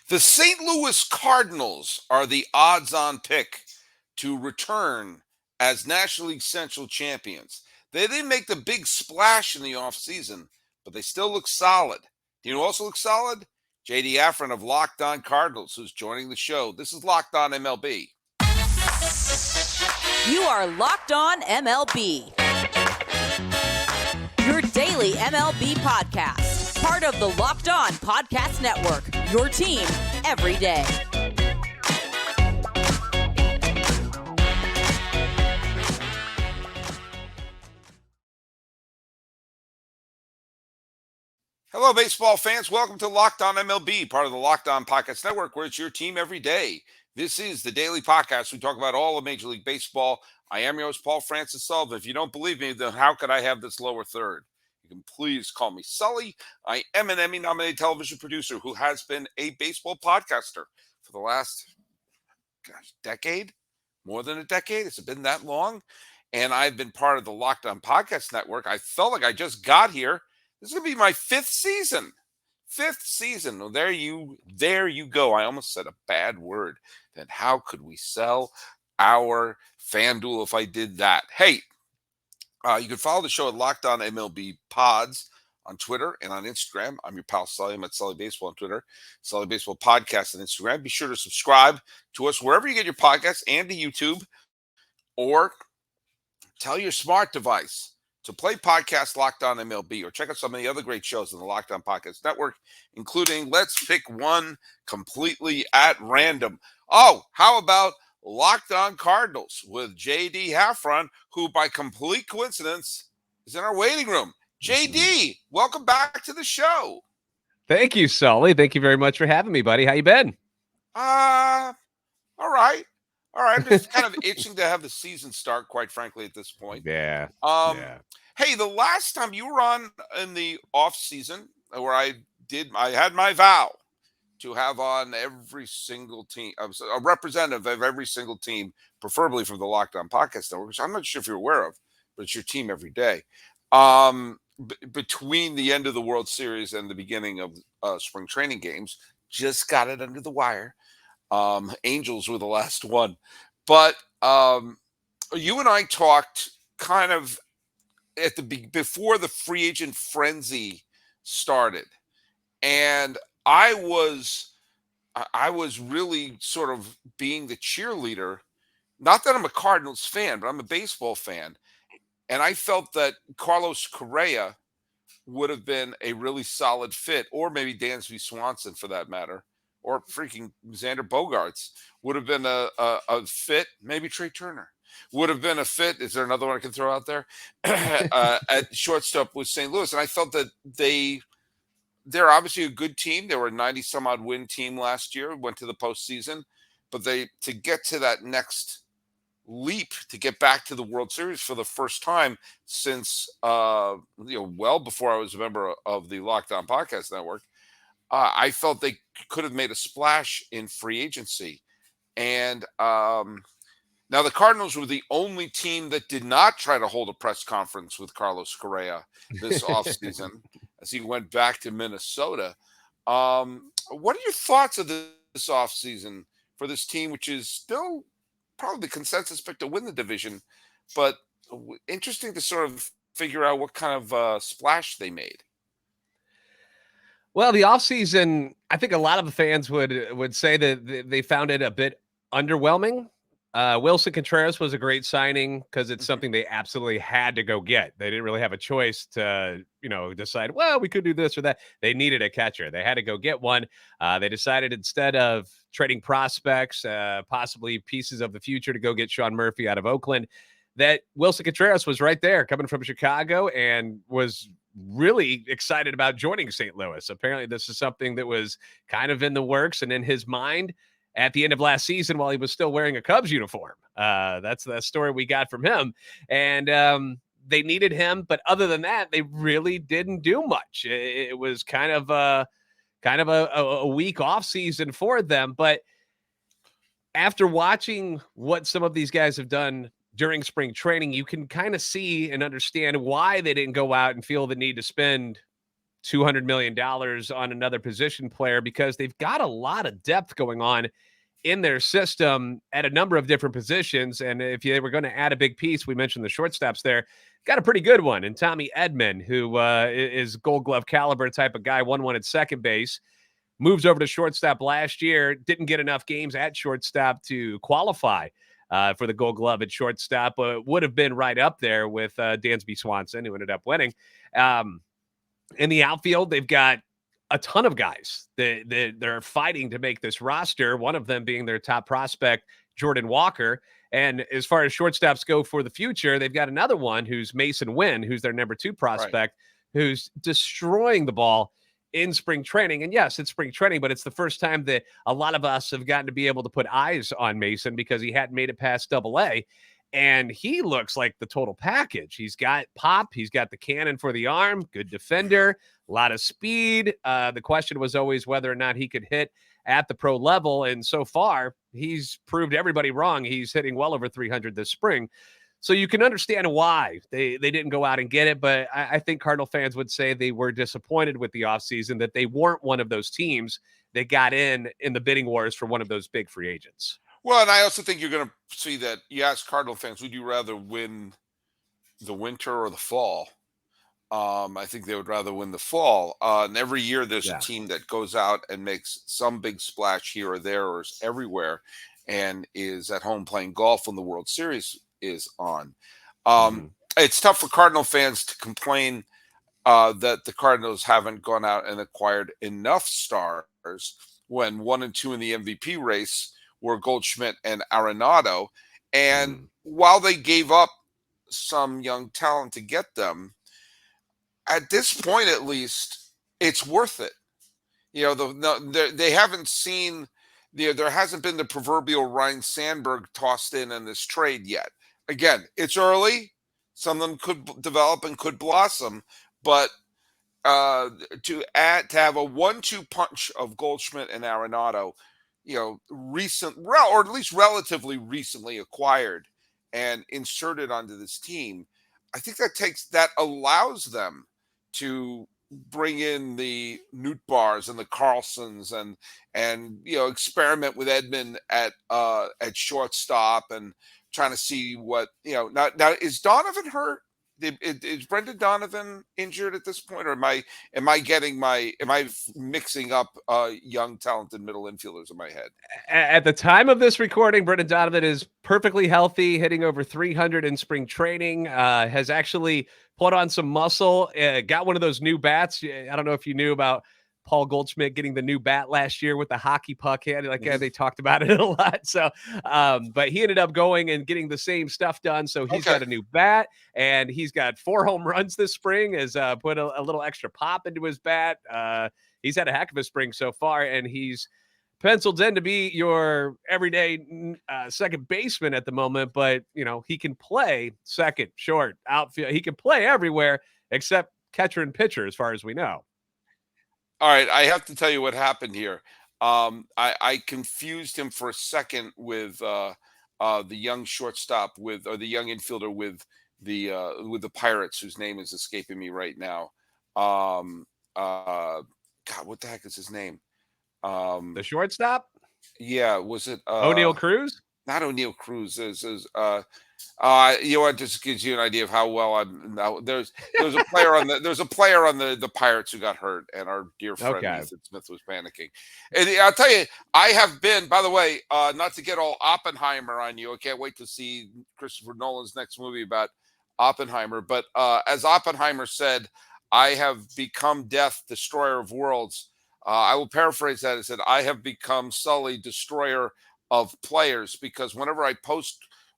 The St. Louis Cardinals are the odds-on pick to return as National League Central champions. They didn't make the big splash in the offseason, but they still look solid. Do you know who also looks solid? JD Hafron of Locked On Cardinals, who's joining the show. This is Locked On MLB. You are Locked On MLB, your daily MLB podcast. Part of the Locked On Podcast Network, your team every day. Hello, baseball fans. Welcome to Locked On MLB, part of the Locked On Podcast Network, where it's your team every day. This is the daily podcast. We talk about all of Major League Baseball. I am your host, Paul Francis Sullivan. If you don't believe me, then how could I have this lower third? You can please call me Sully. I am an Emmy-nominated television producer who has been a baseball podcaster for the last, decade? More than a decade? Has it been that long? And I've been part of the Locked On Podcast Network. I felt like I just got here. This is going to be my fifth season. Well, there you go. I almost said a bad word. Then how could we sell our FanDuel if I did that? Hey, you can follow the show at Locked On MLB Pods on Twitter and on Instagram. I'm your pal Sully. I'm at Sully Baseball on Twitter, Sully Baseball Podcast on Instagram. Be sure to subscribe to us wherever you get your podcasts and to YouTube, or tell your smart device to play podcast Locked On MLB, or check out some of the other great shows on the Locked On Podcast Network, including Let's Pick One completely at random. Oh, how about Locked On Cardinals with JD Hafron, who by complete coincidence is in our waiting room. JD, welcome back to the show. Thank you, Sully. Thank you very much for having me, buddy. How you been? All right. I'm just kind of itching to have the season start, quite frankly, at this point. Yeah. Hey, the last time you were on in the off season, where I had my vow to have on every single team, a representative of every single team, preferably from the Locked On Podcast Network, which I'm not sure if you're aware of, but it's your team every day. Between the end of the World Series and the beginning of spring training games, just got it under the wire. Angels were the last one, but you and I talked kind of at before the free agent frenzy started, and I was really sort of being the cheerleader. Not that I'm a Cardinals fan, but I'm a baseball fan, and I felt that Carlos Correa would have been a really solid fit, or maybe Dansby Swanson for that matter, or freaking Xander Bogaerts would have been a fit. Maybe Trey Turner would have been a fit. Is there another one I can throw out there? At shortstop with St. Louis. And I felt that they're obviously a good team. They were a 90-some-odd win team last year, went to the postseason. But to get to that next leap, to get back to the World Series for the first time since, well before I was a member of the Locked On Podcast Network, I felt they could have made a splash in free agency. And now the Cardinals were the only team that did not try to hold a press conference with Carlos Correa this offseason as he went back to Minnesota. What are your thoughts of this offseason for this team, which is still probably the consensus pick to win the division, but interesting to sort of figure out what kind of splash they made? Well, the offseason, I think a lot of the fans would say that they found it a bit underwhelming. Wilson Contreras was a great signing because it's something they absolutely had to go get. They didn't really have a choice to, decide, well, we could do this or that. They needed a catcher. They had to go get one. They decided instead of trading prospects, possibly pieces of the future, to go get Sean Murphy out of Oakland, that Wilson Contreras was right there coming from Chicago and was really excited about joining St. Louis. Apparently this is something that was kind of in the works and in his mind at the end of last season while he was still wearing a Cubs uniform. That's the story we got from him. And they needed him, but other than that, they really didn't do much. It was kind of a weak off season for them. But after watching what some of these guys have done during spring training, you can kind of see and understand why they didn't go out and feel the need to spend $200 million on another position player because they've got a lot of depth going on in their system at a number of different positions. And if they were going to add a big piece, we mentioned the shortstops there, got a pretty good one. And Tommy Edman, who is Gold Glove caliber type of guy, won one at second base, moves over to shortstop last year, didn't get enough games at shortstop to qualify for the Gold Glove at shortstop, but would have been right up there with Dansby Swanson, who ended up winning. In the outfield, they've got a ton of guys that they're fighting to make this roster, one of them being their top prospect, Jordan Walker. And as far as shortstops go for the future, they've got another one who's Mason Wynn, who's their number 2 prospect, who's destroying the ball in spring training. And yes, it's spring training, but it's the first time that a lot of us have gotten to be able to put eyes on Mason because he hadn't made it past Double-A. And he looks like the total package. He's got pop. He's got the cannon for the arm. Good defender. A lot of speed. The question was always whether or not he could hit at the pro level. And so far, he's proved everybody wrong. He's hitting well over 300 this spring. So you can understand why they didn't go out and get it. But I think Cardinal fans would say they were disappointed with the offseason, that they weren't one of those teams that got in the bidding wars for one of those big free agents. Well, and I also think you're going to see that you ask Cardinal fans, would you rather win the winter or the fall? I think they would rather win the fall. And every year there's a team that goes out and makes some big splash here or there or is everywhere and is at home playing golf when the World Series is on. It's tough for Cardinal fans to complain that the Cardinals haven't gone out and acquired enough stars when 1 and 2 in the MVP race were Goldschmidt and Arenado. And while they gave up some young talent to get them, at this point, at least, it's worth it. You know, they haven't seen, there hasn't been the proverbial Ryan Sandberg tossed in this trade yet. Again, it's early. Some of them could develop and could blossom, but to have a 1-2 punch of Goldschmidt and Arenado, you know, or at least relatively recently acquired and inserted onto this team, I think that allows them to bring in the Newt Bars and the Carlsons and you know, experiment with Edman at shortstop and trying to see what, you know. Now is Donovan hurt? Is Brendan Donovan injured at this point, or am I mixing up young talented middle infielders in my head? At the time of this recording, Brendan Donovan is perfectly healthy, hitting over 300 in spring training, has actually put on some muscle, got one of those new bats. I don't know if you knew about Paul Goldschmidt getting the new bat last year with the hockey puck hand. They talked about it a lot. So, but he ended up going and getting the same stuff done. So he's got a new bat, and he's got 4 home runs this spring, has put a little extra pop into his bat. He's had a heck of a spring so far, and he's penciled in to be your everyday second baseman at the moment. But, you know, he can play second, short, outfield. He can play everywhere except catcher and pitcher, as far as we know. All right, I have to tell you what happened here. I confused him for a second with the young shortstop or the young infielder with the Pirates, whose name is escaping me right now. God, what the heck is his name? The shortstop? Yeah, was it O'Neal Cruz? Not O'Neal Cruz. You know what? Just gives you an idea of how well I'm. Now, there's a player on the Pirates who got hurt, and our dear friend Ethan Smith was panicking. And I'll tell you, I have been. By the way, not to get all Oppenheimer on you. I can't wait to see Christopher Nolan's next movie about Oppenheimer. But as Oppenheimer said, I have become death, destroyer of worlds. I will paraphrase that. It said, I have become Sully, destroyer of players, because we're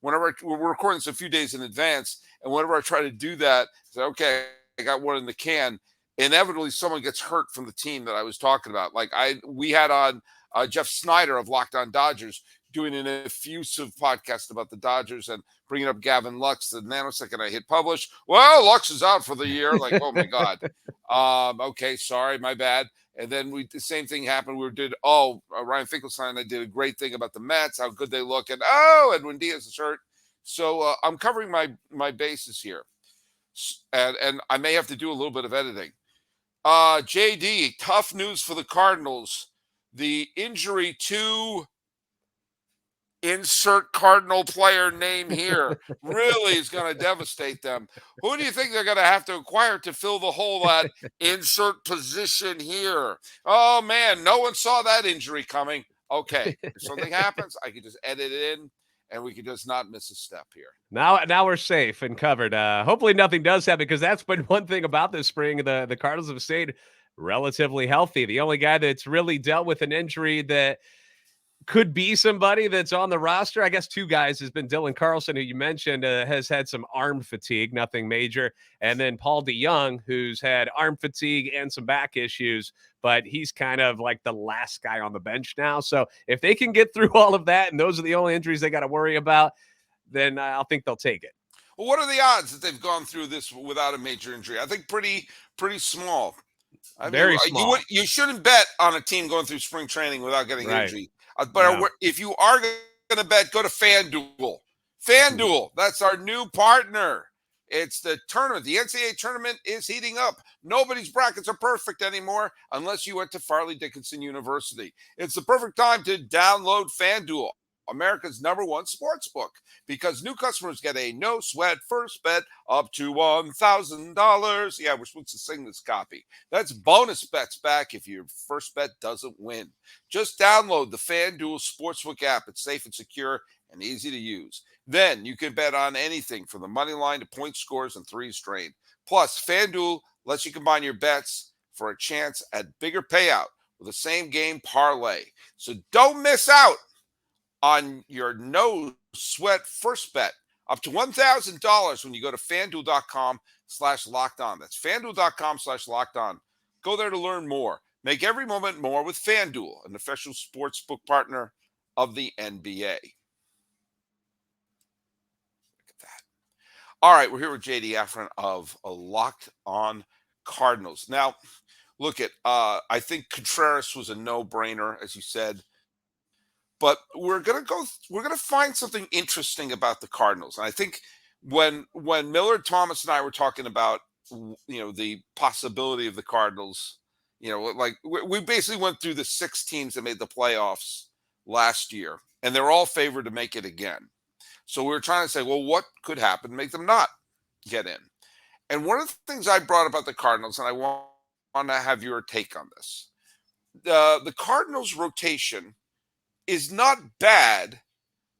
recording this a few days in advance, and whenever I try to do that, say, okay, I got one in the can, inevitably someone gets hurt from the team that I was talking about. Like we had on Jeff Snyder of Locked On Dodgers doing an effusive podcast about the Dodgers and bringing up Gavin Lux. The nanosecond I hit publish, well, Lux is out for the year. Like, oh my God. Okay, sorry, my bad. And then the same thing happened. Ryan Finkelstein and I did a great thing about the Mets, how good they look, and Edwin Diaz is hurt. So I'm covering my bases here, and I may have to do a little bit of editing. JD, tough news for the Cardinals. The injury to insert Cardinal player name here really is going to devastate them. Who do you think they're going to have to acquire to fill the hole at insert position here? Oh, man, no one saw that injury coming. Okay, if something happens, I can just edit it in, and we can just not miss a step here. Now we're safe and covered. Hopefully nothing does happen, because that's been one thing about this spring. The Cardinals have stayed relatively healthy. The only guy that's really dealt with an injury that could be somebody that's on the roster, I guess two guys, has been Dylan Carlson, who you mentioned, has had some arm fatigue, nothing major. And then Paul DeYoung, who's had arm fatigue and some back issues, but he's kind of like the last guy on the bench now. So if they can get through all of that, and those are the only injuries they got to worry about, then I'll think they'll take it. Well, what are the odds that they've gone through this without a major injury? I think pretty small. Very small. You shouldn't bet on a team going through spring training without getting injury. But No. if you are going to bet, go to FanDuel. FanDuel, that's our new partner. It's the tournament. The NCAA tournament is heating up. Nobody's brackets are perfect anymore unless you went to Farley Dickinson University. It's the perfect time to download FanDuel, America's #1 sports book, because new customers get a no-sweat first bet up to $1,000. Yeah, we're supposed to sing this copy. That's bonus bets back if your first bet doesn't win. Just download the FanDuel Sportsbook app. It's safe and secure and easy to use. Then you can bet on anything from the money line to point scores and threes drained. Plus, FanDuel lets you combine your bets for a chance at bigger payout with a same-game parlay. So don't miss out on your no-sweat first bet up to $1,000 when you go to FanDuel.com/lockedon. That's FanDuel.com/lockedon. Go there to learn more. Make every moment more with FanDuel, an official sportsbook partner of the NBA. Look at that. All right, we're here with JD Hafron of Locked On Cardinals. Now, look at, I think Contreras was a no-brainer, as you said. But we're gonna find something interesting about the Cardinals. And I think when Millard Thomas and I were talking about, the possibility of the Cardinals, like we basically went through the 6 teams that made the playoffs last year, and they're all favored to make it again. So we were trying to say, well, what could happen to make them not get in? And one of the things I brought about the Cardinals, and I want to have your take on this, the Cardinals rotation is not bad,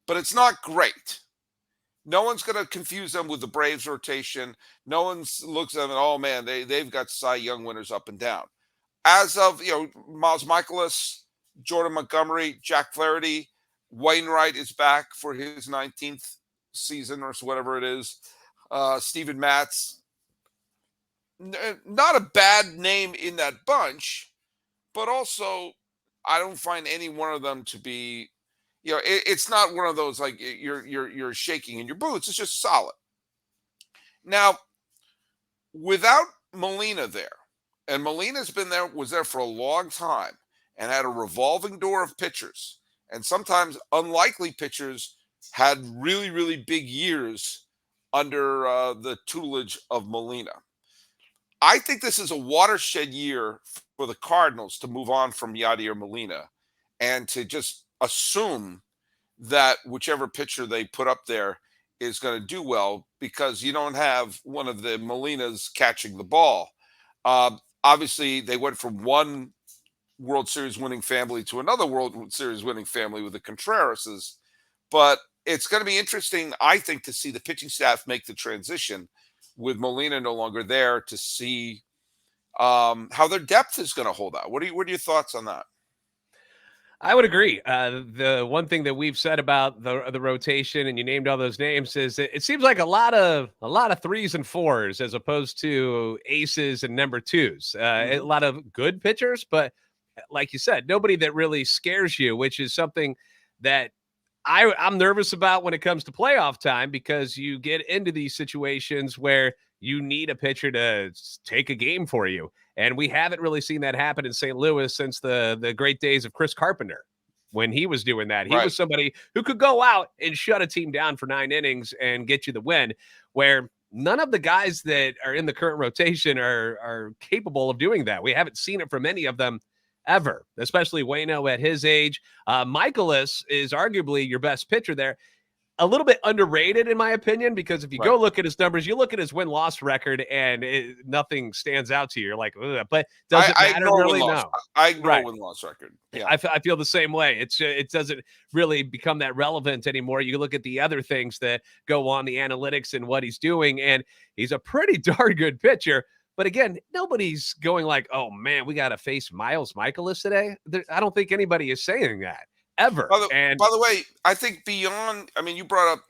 but it's not great. No one's going to confuse them with the Braves rotation. No one looks at them and, oh, man, they've got Cy Young winners up and down. As of, Miles Mikolas, Jordan Montgomery, Jack Flaherty, Wainwright is back for his 19th season or whatever it is. Steven Matz. Not a bad name in that bunch, but also I don't find any one of them to be, it's not one of those like you're shaking in your boots. It's just solid. Now, without Molina there, and Molina's was there for a long time and had a revolving door of pitchers, and sometimes unlikely pitchers had really, really big years under the tutelage of Molina. I think this is a watershed year for the Cardinals to move on from Yadier Molina and to just assume that whichever pitcher they put up there is going to do well, because you don't have one of the Molinas catching the ball. Obviously, they went from one World Series winning family to another World Series winning family with the Contrerases. But it's going to be interesting, I think, to see the pitching staff make the transition with Molina no longer there, to see how their depth is going to hold out. What are your thoughts on that? I would agree. The one thing that we've said about the rotation, and you named all those names, is it seems like a lot of 3s and 4s as opposed to aces and number 2s. A lot of good pitchers, but like you said, nobody that really scares you, which is something that I'm nervous about when it comes to playoff time, because you get into these situations where you need a pitcher to take a game for you. And we haven't really seen that happen in St. Louis since the great days of Chris Carpenter. When he was doing that, he was somebody who could go out and shut a team down for 9 innings and get you the win, where none of the guys that are in the current rotation are capable of doing that. We haven't seen it from any of them ever, especially Waino at his age. Michaelis is arguably your best pitcher there. A little bit underrated, in my opinion, because if you go look at his numbers, you look at his win-loss record, and nothing stands out to you. You're like, ugh. But does it matter really? No. I ignore win-loss record. Yeah, I feel the same way. It doesn't really become that relevant anymore. You look at the other things that go on, the analytics and what he's doing, and he's a pretty darn good pitcher. But again, nobody's going like, oh, man, we got to face Miles Michaelis today. I don't think anybody is saying that. Ever. By the way, I think beyond, I mean, you brought up,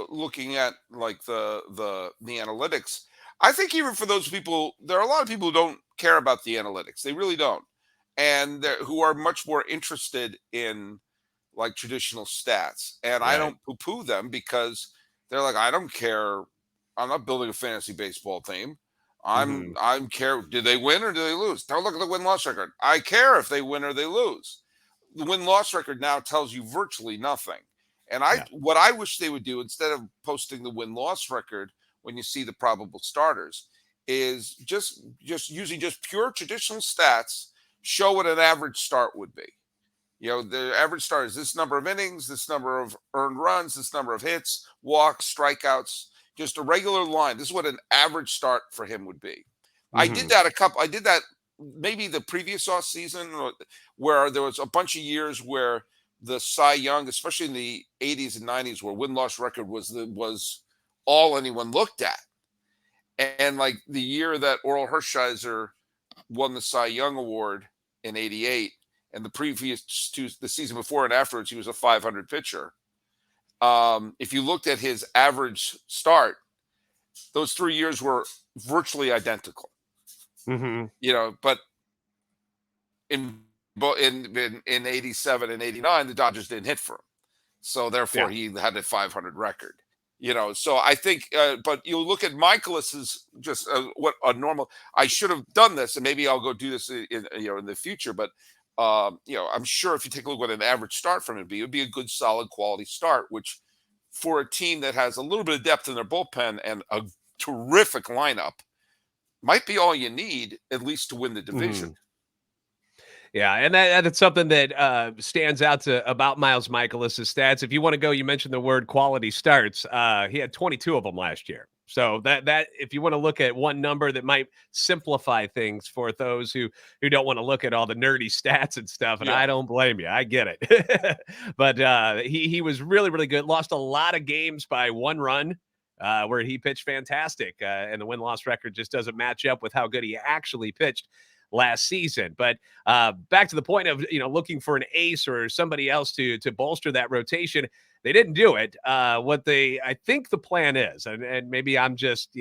looking at like the analytics. I think even for those people, there are a lot of people who don't care about the analytics. They really don't. And who are much more interested in like traditional stats. And I don't poo-poo them because they're like, I don't care. I'm not building a fantasy baseball team. I'm care. Did they win or do they lose? Don't look at the win-loss record. I care if they win or they lose. The win-loss record now tells you virtually nothing. And what I wish they would do, instead of posting the win-loss record when you see the probable starters, is just using just pure traditional stats, show what an average start would be. The average start is this number of innings, this number of earned runs, this number of hits, walks, strikeouts, just a regular line. This is what an average start for him would be. I did that maybe the previous off season, where there was a bunch of years where the Cy Young, especially in the 80s and 90s, where win-loss record was all anyone looked at. And like the year that Oral Hershiser won the Cy Young Award in 88, and the season before and afterwards, he was a 500 pitcher. If you looked at his average start, those 3 years were virtually identical. But in 87 and 89, the Dodgers didn't hit for him. So therefore he had a 500 record, so I think, but you look at Michaelis's just what a normal, I should have done this and maybe I'll go do this in the future. But, I'm sure if you take a look at what an average start from it would be a good, solid quality start, which for a team that has a little bit of depth in their bullpen and a terrific lineup, might be all you need, at least to win the division. Yeah, and that's something that stands out about Miles Michaelis' stats. If you want to go, you mentioned the word quality starts. He had 22 of them last year. So that if you want to look at one number that might simplify things for those who don't want to look at all the nerdy stats and stuff, and I don't blame you. I get it. But he was really, really good. Lost a lot of games by one run. Where he pitched fantastic, and the win-loss record just doesn't match up with how good he actually pitched last season. But back to the point of looking for an ace or somebody else to bolster that rotation, they didn't do it. I think the plan is, and maybe I'm just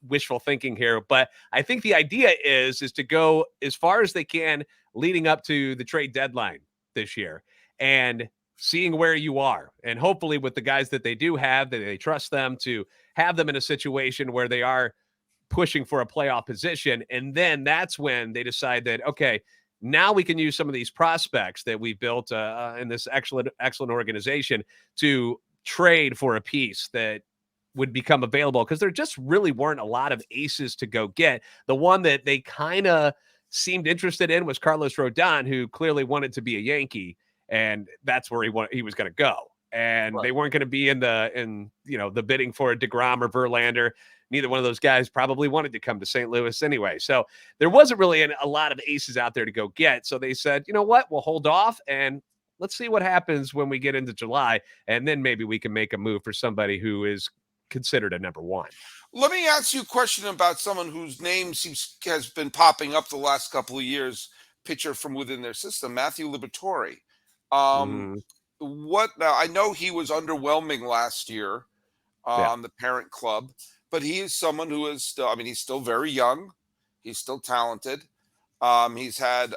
wishful thinking here, but I think the idea is to go as far as they can leading up to the trade deadline this year, and seeing where you are, and hopefully with the guys that they do have, that they trust them to have them in a situation where they are pushing for a playoff position. And then that's when they decide that, okay, now we can use some of these prospects that we built in this excellent organization to trade for a piece that would become available, because there just really weren't a lot of aces to go get. The one that they kind of seemed interested in was Carlos Rodon, who clearly wanted to be a Yankee. And that's where he was going to go. And they weren't going to be in the bidding for DeGrom or Verlander. Neither one of those guys probably wanted to come to St. Louis anyway. So there wasn't really a lot of aces out there to go get. So they said, you know what, we'll hold off and let's see what happens when we get into July. And then maybe we can make a move for somebody who is considered a number one. Let me ask you a question about someone whose name has been popping up the last couple of years, pitcher from within their system, Matthew Liberatore. What now? I know he was underwhelming last year on the parent club, but he is someone who is still, he's still very young. He's still talented. He's had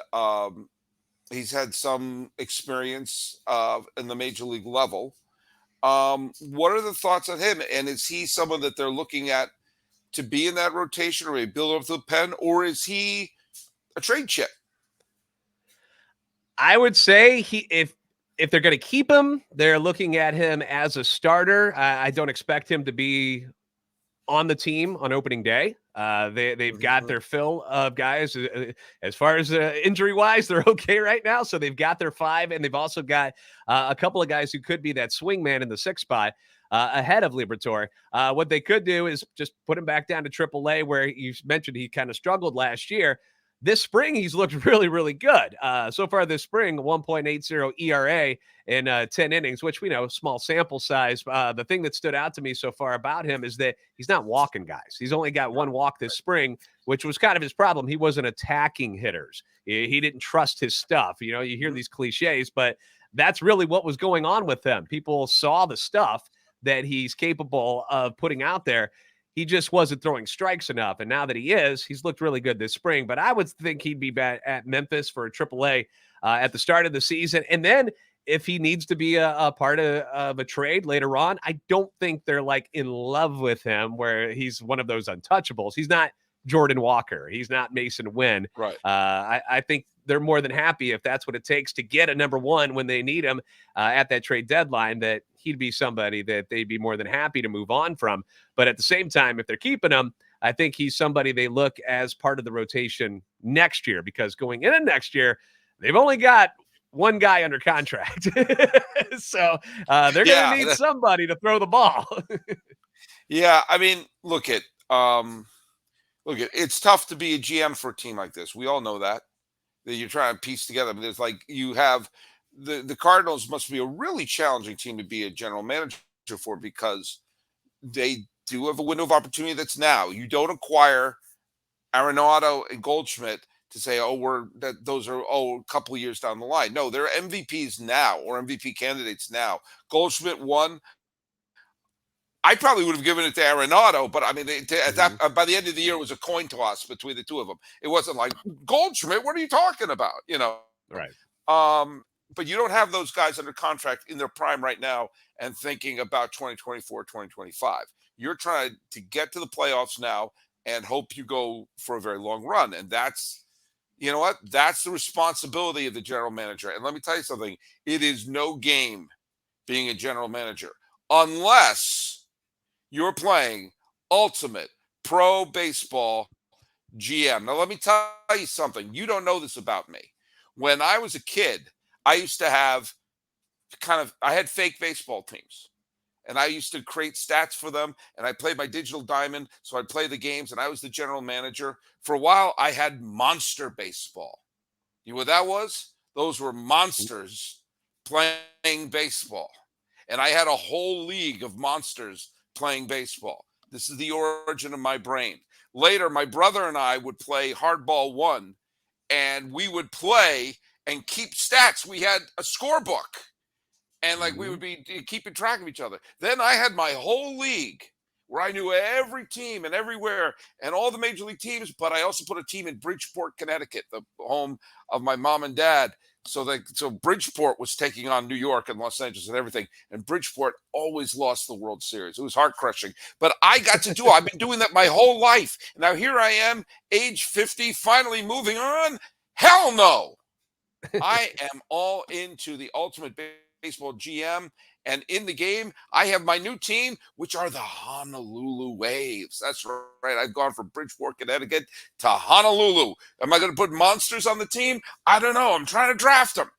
some experience in the major league level. What are the thoughts on him? And is he someone that they're looking at to be in that rotation, or a build up the pen, or is he a trade chip? I would say if they're going to keep him, they're looking at him as a starter. I don't expect him to be on the team on opening day. They've got Mhm. their fill of guys. As far as injury wise, they're okay right now. So they've got their 5, and they've also got a couple of guys who could be that swing man in the 6th spot. Ahead of Liberatore. What they could do is just put him back down to AAA, where you mentioned he kind of struggled last year. This spring, he's looked really, really good. So far this spring, 1.80 ERA in 10 innings, which we know, small sample size. The thing that stood out to me so far about him is that he's not walking guys. He's only got 1 walk this spring, which was kind of his problem. He wasn't attacking hitters. He didn't trust his stuff. You hear these cliches, but that's really what was going on with him. People saw the stuff that he's capable of putting out there. He just wasn't throwing strikes enough. And now that he is, he's looked really good this spring. But I would think he'd be back at Memphis for a AAA at the start of the season. And then if he needs to be a part of a trade later on, I don't think they're like in love with him where he's one of those untouchables. He's not Jordan Walker. He's not Mason Wynn. Right. I think they're more than happy if that's what it takes to get a number 1 when they need him at that trade deadline, that he'd be somebody that they'd be more than happy to move on from. But at the same time, if they're keeping him, I think he's somebody they look as part of the rotation next year, because going into next year, they've only got 1 guy under contract. So they're going to need somebody to throw the ball. Yeah. I mean, look, it's tough to be a GM for a team like this. We all know that you're trying to piece together. I mean, there's like, you have the Cardinals must be a really challenging team to be a general manager for, because they do have a window of opportunity that's now. You don't acquire Arenado and Goldschmidt to say, those are a couple of years down the line. No, they're MVPs now, or MVP candidates now. Goldschmidt won. I probably would have given it to Arenado, but I mean, by the end of the year, it was a coin toss between the two of them. It wasn't like, Goldschmidt, what are you talking about? Right. But you don't have those guys under contract in their prime right now and thinking about 2024, 2025. You're trying to get to the playoffs now and hope you go for a very long run. And that's, that's the responsibility of the general manager. And let me tell you something. It is no game being a general manager unless you're playing ultimate pro baseball GM. Now, let me tell you something. You don't know this about me. When I was a kid, I used to have I had fake baseball teams, and I used to create stats for them, and I played my digital diamond, so I'd play the games, and I was the general manager. For a while, I had monster baseball. You know what that was? Those were monsters playing baseball. And I had a whole league of monsters playing baseball. This is the origin of my brain. Later, my brother and I would play Hardball 1, and we would play and keep stats. We had a scorebook, and we would be keeping track of each other. Then I had my whole league where I knew every team and everywhere and all the major league teams, but I also put a team in Bridgeport, Connecticut, the home of my mom and dad. So Bridgeport was taking on New York and Los Angeles and everything. And Bridgeport always lost the World Series. It was heart crushing, but I got to do it. I've been doing that my whole life. Now here I am, age 50, finally moving on. Hell no. I am all into the ultimate baseball GM. And in the game, I have my new team, which are the Honolulu Waves. That's right. I've gone from Bridgeport, Connecticut to Honolulu. Am I going to put monsters on the team? I don't know. I'm trying to draft them.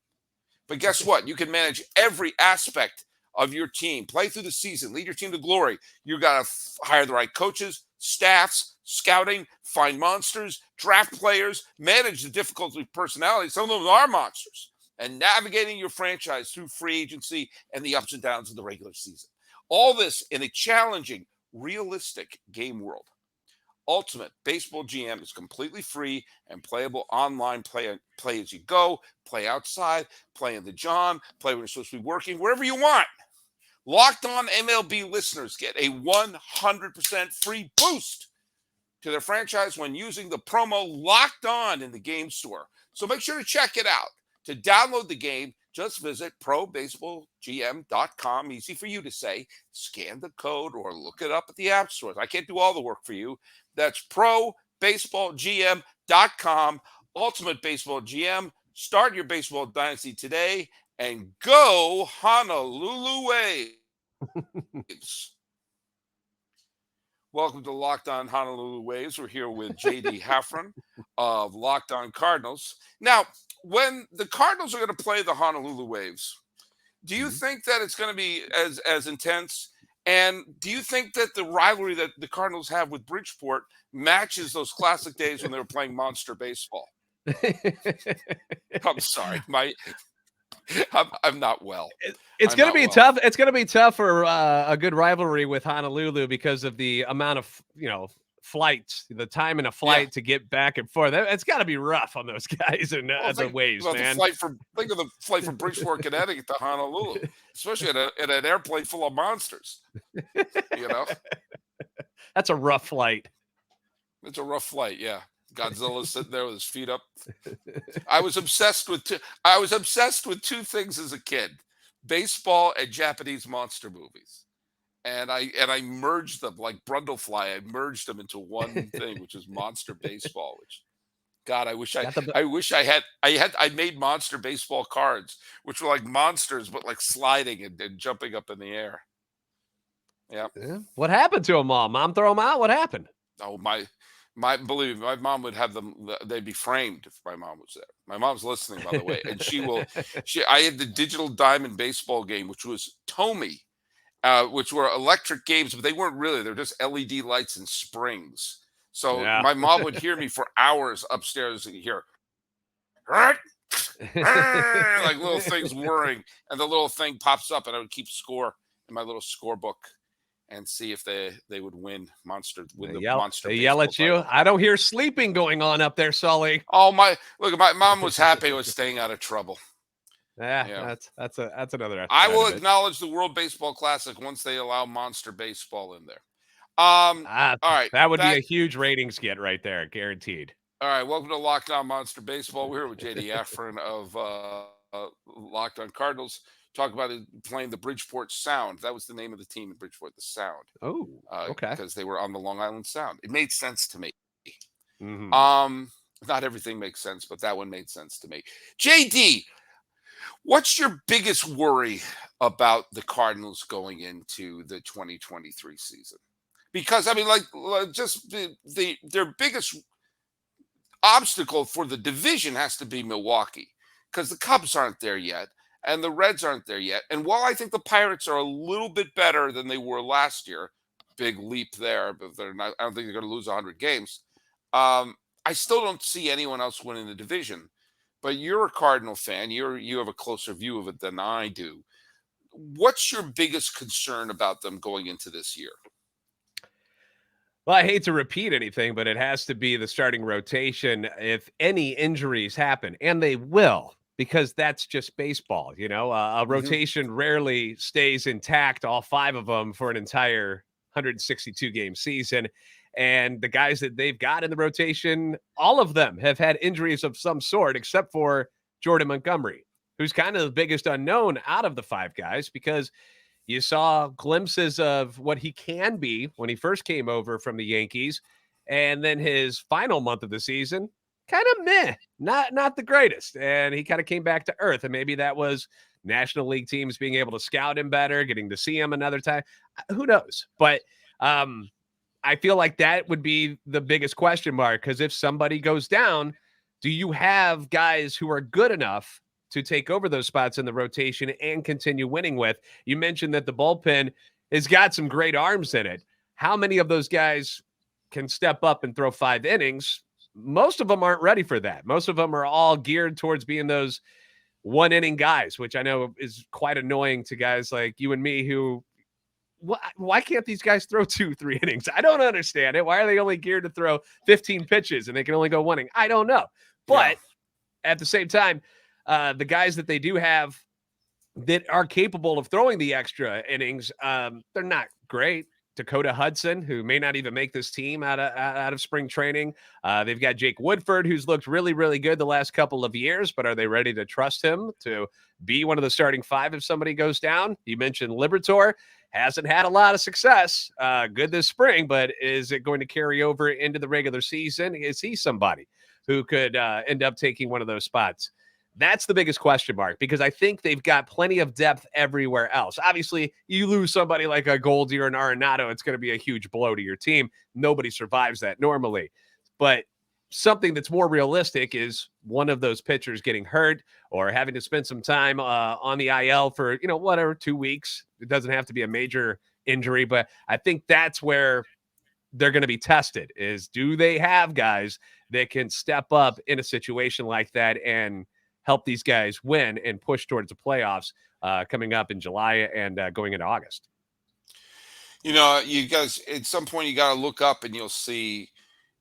But guess what? You can manage every aspect of your team. Play through the season. Lead your team to glory. You got to hire the right coaches, staffs, scouting, find monsters, draft players, manage the difficulty of personalities. Some of them are monsters. And navigating your franchise through free agency and the ups and downs of the regular season. All this in a challenging, realistic game world. Ultimate Baseball GM is completely free and playable online. Play as you go, play outside, play in the John, play when you're supposed to be working, wherever you want. Locked On MLB listeners get a 100% free boost to their franchise when using the promo Locked On in the game store. So make sure to check it out. To download the game, just visit probaseballgm.com. Easy for you to say. Scan the code or look it up at the app stores. I can't do all the work for you. That's probaseballgm.com. Ultimate Baseball GM. Start your baseball dynasty today and go Honolulu Waves. Welcome to Locked On Honolulu Waves. We're here with JD Hafron of Locked On Cardinals. Now, when the Cardinals are going to play the Honolulu Waves, do you think that it's going to be as intense? And do you think that the rivalry that the Cardinals have with Bridgeport matches those classic days when they were playing monster baseball? I'm sorry, I'm not well. It's going to be tough. It's going to be tough for a good rivalry with Honolulu because of the amount of, flights, the time in a flight to get back and forth. It's got to be rough on those guys and the Waves, man. Think of the flight from Bridgeport, Connecticut to Honolulu, especially in an airplane full of monsters. That's a rough flight. It's a rough flight, yeah. Godzilla's sitting there with his feet up. I was obsessed with two things as a kid: baseball and Japanese monster movies. And I merged them like Brundlefly. I merged them into one thing, which is monster baseball. Which, God, I made monster baseball cards, which were like monsters, but like sliding and jumping up in the air. Yeah. What happened to them all? Mom throw them out? What happened? Oh, believe me, my mom would have them. They'd be framed if my mom was there. My mom's listening, by the way, and I had the Digital Diamond baseball game, which was Tomy, which were electric games, but they weren't really. They're just LED lights and springs. So my mom would hear me for hours upstairs and hear, like little things whirring, and the little thing pops up, and I would keep score in my little scorebook and see if they would win monster. They yell at you. I don't hear sleeping going on up there, Sully. Oh my mom was happy I was staying out of trouble. That's another. I will acknowledge the World Baseball Classic once they allow monster baseball in there. All right, that would be a huge ratings get right there, guaranteed. All right, welcome to Locked On Monster Baseball. We're here with JD Hafron of Locked On Cardinals. Talk about playing the Bridgeport Sound. That was the name of the team in Bridgeport, the Sound. Oh, okay. Because they were on the Long Island Sound. It made sense to me. Mm-hmm. Not everything makes sense, but that one made sense to me. JD, what's your biggest worry about the Cardinals going into the 2023 season? Because their biggest obstacle for the division has to be Milwaukee, because the Cubs aren't there yet. And the Reds aren't there yet. And while I think the Pirates are a little bit better than they were last year, big leap there, but they're not. I don't think they're going to lose 100 games. I still don't see anyone else winning the division. But you're a Cardinal fan. You have a closer view of it than I do. What's your biggest concern about them going into this year? Well, I hate to repeat anything, but it has to be the starting rotation. If any injuries happen, and they will, because that's just baseball, a rotation rarely stays intact, all five of them, for an entire 162 game season. And the guys that they've got in the rotation, all of them have had injuries of some sort, except for Jordan Montgomery, who's kind of the biggest unknown out of the five guys, because you saw glimpses of what he can be when he first came over from the Yankees. And then his final month of the season, kind of meh, not the greatest. And he kind of came back to earth. And maybe that was National League teams being able to scout him better, getting to see him another time. Who knows? But I feel like that would be the biggest question mark, because if somebody goes down, do you have guys who are good enough to take over those spots in the rotation and continue winning with? You mentioned that the bullpen has got some great arms in it. How many of those guys can step up and throw 5 innings? Most of them aren't ready for that. Most of them are all geared towards being those 1 inning guys, which I know is quite annoying to guys like you and me who, why can't these guys throw 2-3 innings? I don't understand it. Why are they only geared to throw 15 pitches and they can only go 1 inning? I don't know. But at the same time, the guys that they do have that are capable of throwing the extra innings, they're not great. Dakota Hudson, who may not even make this team out of spring training. They've got Jake Woodford, who's looked really, really good the last couple of years, but are they ready to trust him to be one of the starting 5 if somebody goes down? You mentioned Liberatore. Hasn't had a lot of success. Good this spring, but is it going to carry over into the regular season? Is he somebody who could end up taking one of those spots? That's the biggest question mark, because I think they've got plenty of depth everywhere else. Obviously, you lose somebody like a Goldie or an Arenado, it's going to be a huge blow to your team. Nobody survives that normally. But something that's more realistic is one of those pitchers getting hurt or having to spend some time on the IL for, whatever, 2 weeks. It doesn't have to be a major injury, but I think that's where they're going to be tested, is do they have guys that can step up in a situation like that and help these guys win and push towards the playoffs coming up in July and going into August. You guys, at some point, you got to look up and you'll see,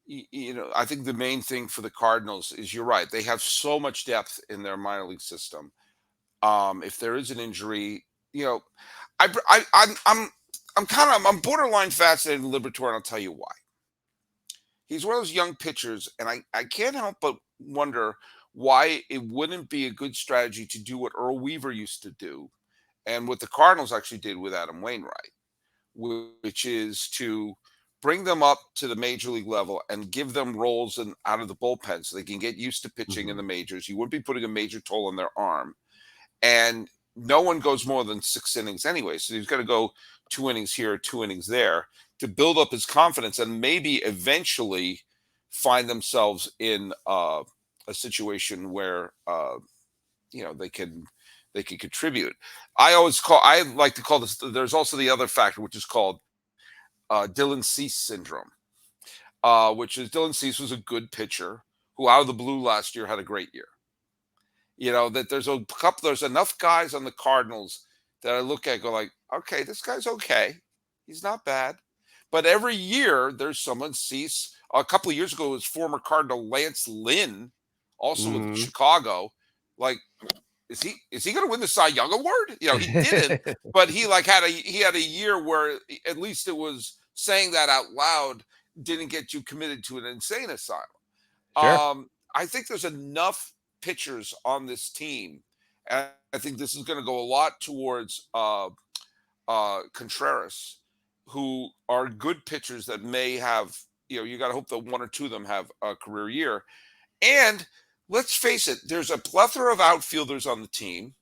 I think the main thing for the Cardinals is, you're right. They have so much depth in their minor league system. If there is an injury, I'm borderline fascinated in Liberatore, and I'll tell you why. He's one of those young pitchers, and I can't help but wonder why it wouldn't be a good strategy to do what Earl Weaver used to do and what the Cardinals actually did with Adam Wainwright, which is to bring them up to the major league level and give them roles out of the bullpen so they can get used to pitching in the majors. You wouldn't be putting a major toll on their arm. And no one goes more than 6 innings anyway. So he's got to go 2 innings here, 2 innings there to build up his confidence and maybe eventually find themselves in a situation where they can contribute. I like to call this. There's also the other factor, which is called Dylan Cease syndrome, which is Dylan Cease was a good pitcher who out of the blue last year had a great year. That there's enough guys on the Cardinals that I look at and go like, okay, this guy's okay. He's not bad. But every year there's someone. Cease, a couple of years ago, was former Cardinal Lance Lynn, also with Chicago. Like, is he going to win the Cy Young Award? He didn't, but he had a year where at least it was saying that out loud didn't get you committed to an insane asylum. Sure. I think there's enough pitchers on this team, and I think this is going to go a lot towards Contreras, who are good pitchers that may have, you got to hope that 1 or 2 of them have a career year. And let's face it, there's a plethora of outfielders on the team.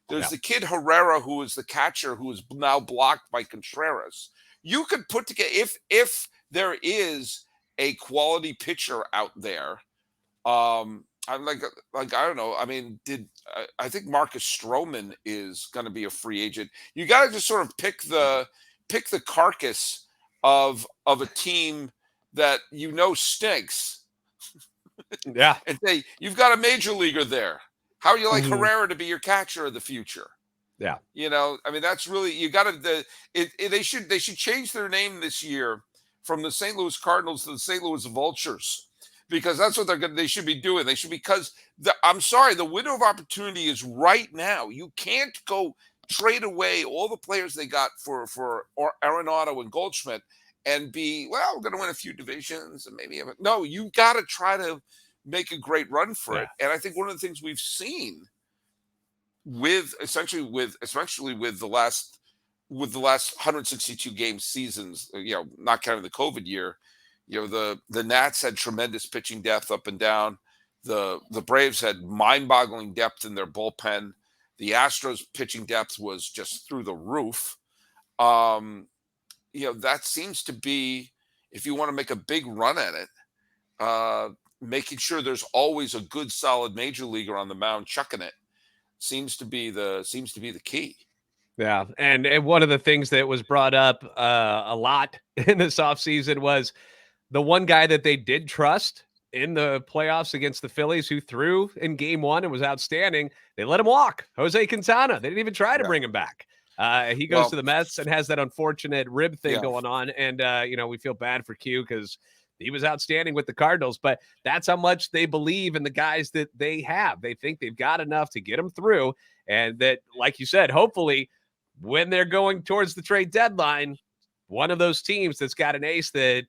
There's the kid Herrera, who is the catcher, who is now blocked by Contreras. You could put together, if there is a quality pitcher out there, I'm like I don't know. I mean, I think Marcus Stroman is going to be a free agent. You got to just sort of pick the carcass of a team that stinks. Yeah. And say, you've got a major leaguer there. How do you like Herrera to be your catcher of the future? Yeah. I mean, that's really, you got to, they should change their name this year from the St. Louis Cardinals to the St. Louis Vultures, because that's what they should be doing. They should, because I'm sorry, the window of opportunity is right now. You can't go trade away all the players they got for Arenado and Goldschmidt and be, we're going to win a few divisions and maybe no, you got to try to make a great run for it. And I think one of the things we've seen especially with the last 162 game seasons, not counting the COVID year, the Nats had tremendous pitching depth up and down. The Braves had mind-boggling depth in their bullpen. The Astros pitching depth was just through the roof. That seems to be, if you want to make a big run at it, making sure there's always a good, solid major leaguer on the mound chucking it seems to be the key. Yeah, and one of the things that was brought up a lot in this offseason was the one guy that they did trust in the playoffs against the Phillies, who threw in game 1 and was outstanding. They let him walk. Jose Quintana. They didn't even try to bring him back. He goes to the Mets and has that unfortunate rib thing going on. And, we feel bad for Q because he was outstanding with the Cardinals, but that's how much they believe in the guys that they have. They think they've got enough to get them through. And that, like you said, hopefully when they're going towards the trade deadline, one of those teams that's got an ace that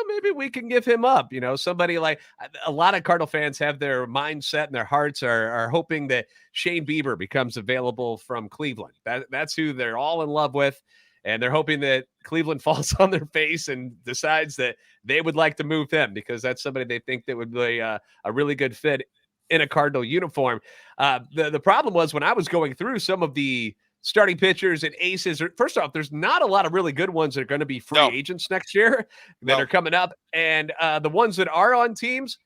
maybe we can give him up. Somebody like, a lot of Cardinal fans have their mindset and their hearts are hoping that Shane Bieber becomes available from Cleveland. That's who they're all in love with. And they're hoping that Cleveland falls on their face and decides that they would like to move him, because that's somebody they think that would be a really good fit in a Cardinal uniform. The problem was when I was going through some of the starting pitchers and aces. First off, there's not a lot of really good ones that are going to be free No, agents next year that no. are coming up. And the ones that are on teams,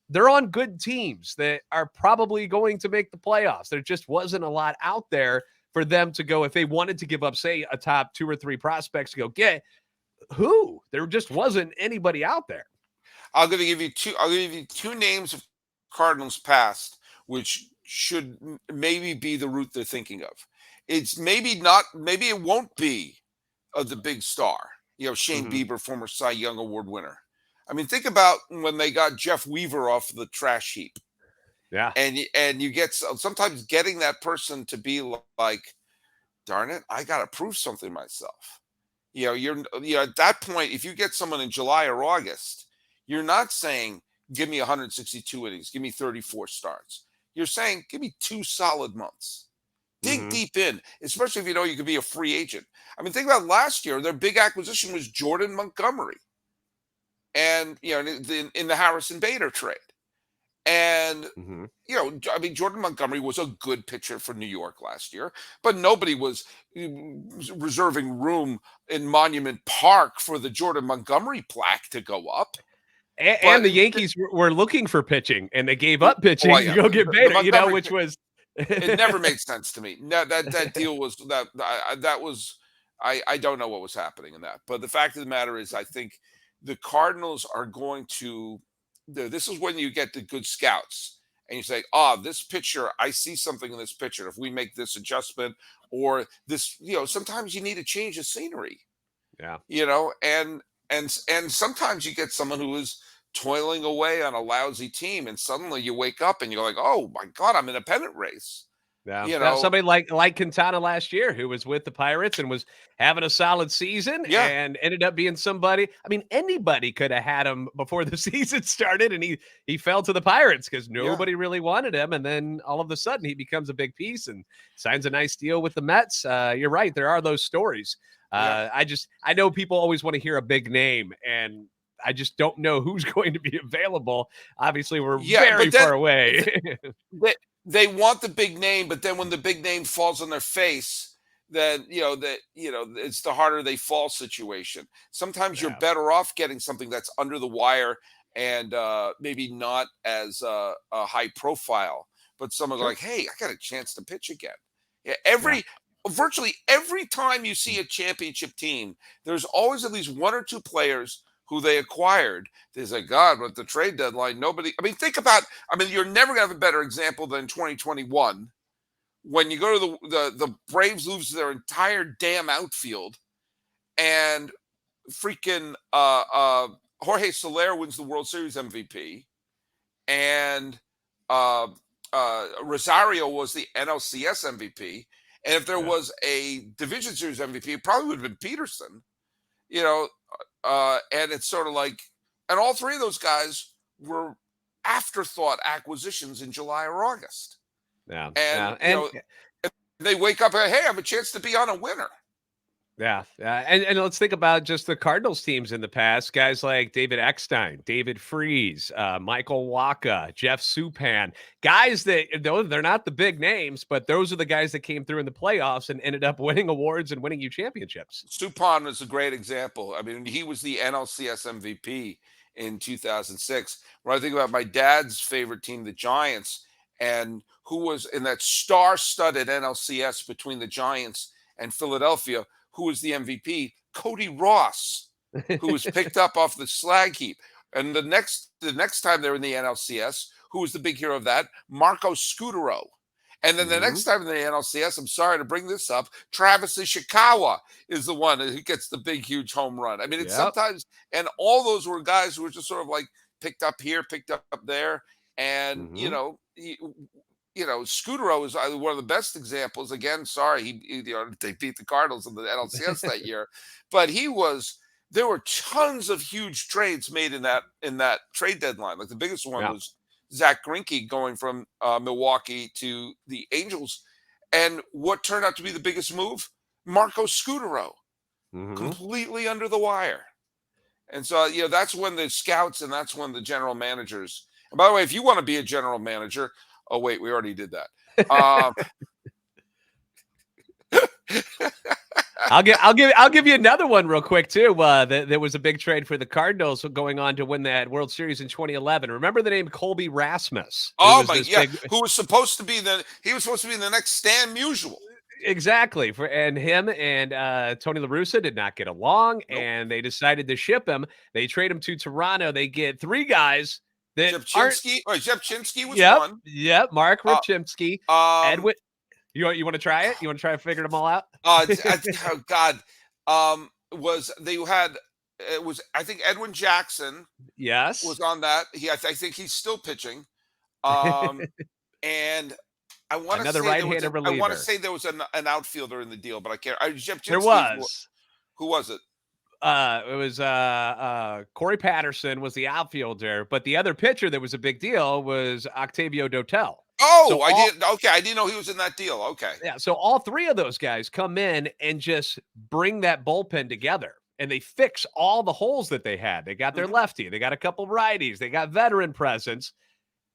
they're on good teams that are probably going to make the playoffs. There just wasn't a lot out there for them to go if they wanted to give up, say, a top 2 or 3 prospects to go get. Who? There just wasn't anybody out there. I'll give you two. I'll give you two names of Cardinals past, which should maybe be the route they're thinking of. It's maybe not. Maybe it won't be the big star. Shane Bieber, former Cy Young Award winner. I mean, think about when they got Jeff Weaver off the trash heap. Yeah. And you get sometimes getting that person to be like, darn it, I got to prove something myself. You're at that point, if you get someone in July or August, you're not saying, give me 162 innings, give me 34 starts. You're saying, give me 2 solid months. Dig deep in, especially if you could be a free agent. I mean, think about last year. Their big acquisition was Jordan Montgomery. And, in the Harrison Bader trade. And, I mean, Jordan Montgomery was a good pitcher for New York last year, but nobody was reserving room in Monument Park for the Jordan Montgomery plaque to go up. And the Yankees were looking for pitching, and they gave up pitching to go get Bader, which was... It never made sense to me. No, that deal was that was I don't know what was happening in that. But the fact of the matter is, I think the Cardinals are going to. This is when you get the good scouts, and you say, this pitcher, I see something in this pitcher. If we make this adjustment, or this, sometimes you need to change the scenery. Yeah. And sometimes you get someone who is toiling away on a lousy team, and suddenly you wake up and you're like, oh my God, I'm in a pennant race. Yeah. Somebody like Quintana last year, who was with the Pirates and was having a solid season and ended up being somebody. I mean, anybody could have had him before the season started, and he fell to the Pirates because nobody really wanted him. And then all of a sudden he becomes a big piece and signs a nice deal with the Mets. You're right. There are those stories. I know people always want to hear a big name, and I just don't know who's going to be available. Obviously, we're very far away. They want the big name, but then when the big name falls on their face, then it's the harder they fall situation. Sometimes you're better off getting something that's under the wire and maybe not as a high profile, but someone's like, hey, I got a chance to pitch again. Virtually every time you see a championship team, there's always at least 1 or 2 players who they acquired. There's like, God, but the trade deadline, nobody. I mean, you're never going to have a better example than 2021 when you go to the Braves lose their entire damn outfield, and freaking Jorge Soler wins the World Series MVP, and Rosario was the NLCS MVP. And if there was a Division Series MVP, it probably would have been Peterson. And it's sort of like, and all 3 of those guys were afterthought acquisitions in July or August. Yeah. And they wake up and, hey, I have a chance to be on a winner. Yeah. And let's think about just the Cardinals teams in the past. Guys like David Eckstein, David Freese, Michael Wacha, Jeff Supan. Guys that, they're not the big names, but those are the guys that came through in the playoffs and ended up winning awards and winning you championships. Supan is a great example. I mean, he was the NLCS MVP in 2006. When I think about my dad's favorite team, the Giants, and who was in that star-studded NLCS between the Giants and Philadelphia, who was the MVP? Cody Ross, who was picked up off the slag heap. And the next time they were in the NLCS, who was the big hero of that? Marco Scutaro. And then the next time in the NLCS, I'm sorry to bring this up, Travis Ishikawa is the one who gets the big, huge home run. I mean, it's sometimes, and all those were guys who were just sort of like picked up here, picked up there. And, Scutaro is one of the best examples. Again, sorry, they beat the Cardinals in the NLCS that year, but there were tons of huge trades made in that trade deadline. Like the biggest one was Zach Greinke going from Milwaukee to the Angels, and what turned out to be the biggest move? Marco Scutaro, completely under the wire. And so, that's when the scouts and that's when the general managers And by the way, if you want to be a general manager, oh wait, we already did that. Um, I'll give you another one real quick too. There was a big trade for the Cardinals going on to win that World Series in 2011. Remember the name Colby Rasmus? oh my, yeah, who was supposed to be he was supposed to be the next Stan Musial. Exactly. And him and Tony La Russa did not get along, Nope. and they decided to ship him. They trade him to Toronto. They get three guys that Jepchinski was Yep, one. Yep, Mark Ripchinski, Edwin. You want to try it? You want to try to figure them all out? Oh God. It was I think Edwin Jackson Yes. was on that. I think he's still pitching. And I want to Another say right-handed reliever. I want to say there was an outfielder in the deal, but I can't. There was. Who was it? It was Corey Patterson was the outfielder, but the other pitcher that was a big deal was Octavio Dotel. Oh, I didn't know he was in that deal. Okay. Yeah, so all three of those guys come in and just bring that bullpen together, and they fix all the holes that they had. They got their lefty, they got a couple righties, they got veteran presence,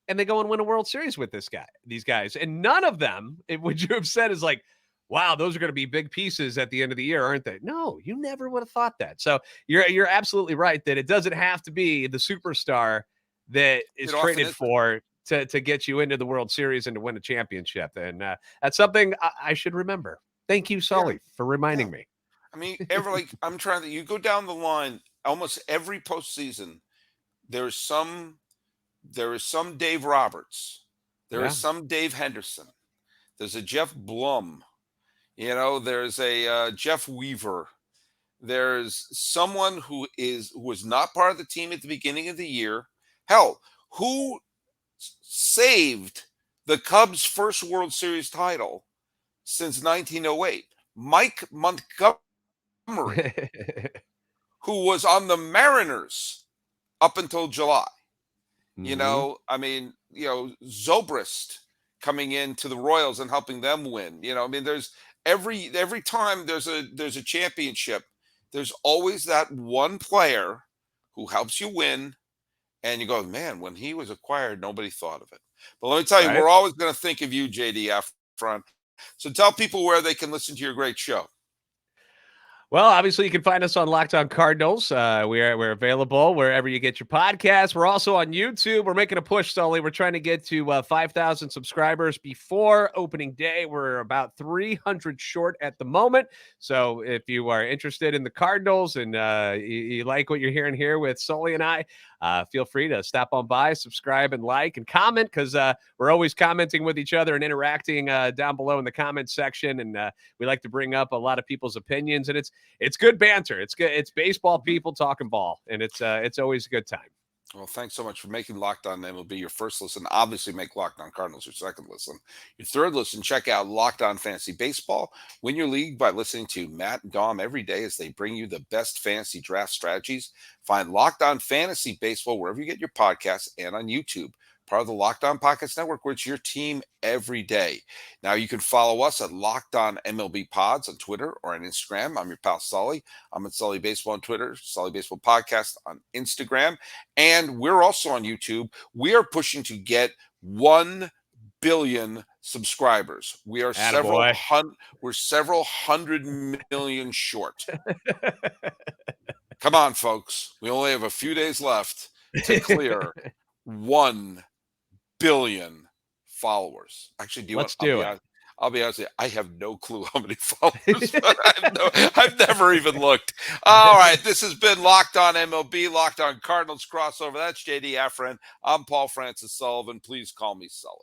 and they go and win a World Series with these guys. And none of them, would you have said, is like, wow, those are going to be big pieces at the end of the year, aren't they? No, you never would have thought that. So you're absolutely right that it doesn't have to be the superstar that is traded for to get you into the World Series and to win a championship. And that's something I should remember. Thank you, Sully, for reminding me. I mean, I'm trying to, you go down the line, almost every postseason, there is some Dave Roberts. There is some Dave Henderson. There's a Jeff Blum. There's a Jeff Weaver. There's someone who was not part of the team at the beginning of the year. Hell, who saved the Cubs' first World Series title since 1908? Mike Montgomery, who was on the Mariners up until July. Zobrist coming into the Royals and helping them win. There's every time there's a championship, there's always that one player who helps you win, and you go, man, when he was acquired, nobody thought of it. But let me tell you, we're always going to think of you, JD Hafron. So tell people where they can listen to your great show. Well, obviously, you can find us on Locked On Cardinals. We're available wherever you get your podcasts. We're also on YouTube. We're making a push, Sully. We're trying to get to 5,000 subscribers before opening day. We're about 300 short at the moment. So if you are interested in the Cardinals and you like what you're hearing here with Sully and I, feel free to stop on by, subscribe, and like and comment, because we're always commenting with each other and interacting down below in the comments section. And we like to bring up a lot of people's opinions, and it's good banter. It's good. It's baseball people talking ball, and it's always a good time. Well, thanks so much for making Locked On MLB your first listen. Obviously, make Locked On Cardinals your second listen. Your third listen, check out Locked On Fantasy Baseball. Win your league by listening to Matt and Dom every day as they bring you the best fantasy draft strategies. Find Locked On Fantasy Baseball wherever you get your podcasts and on YouTube. Part of the Locked On Podcast Network, where it's your team every day. Now, you can follow us at Locked On MLB Pods on Twitter or on Instagram. I'm your pal Sully. I'm at Sully Baseball on Twitter, Sully Baseball Podcast on Instagram. And we're also on YouTube. We are pushing to get 1 billion subscribers. We are several hundred million short. Come on, folks. We only have a few days left to clear 1 billion followers. Actually, I'll be honest with you, I have no clue how many followers. I've never even looked. All right, this has been Locked On MLB, Locked On Cardinals crossover. That's JD Hafron. I'm Paul Francis Sullivan. Please call me Sully.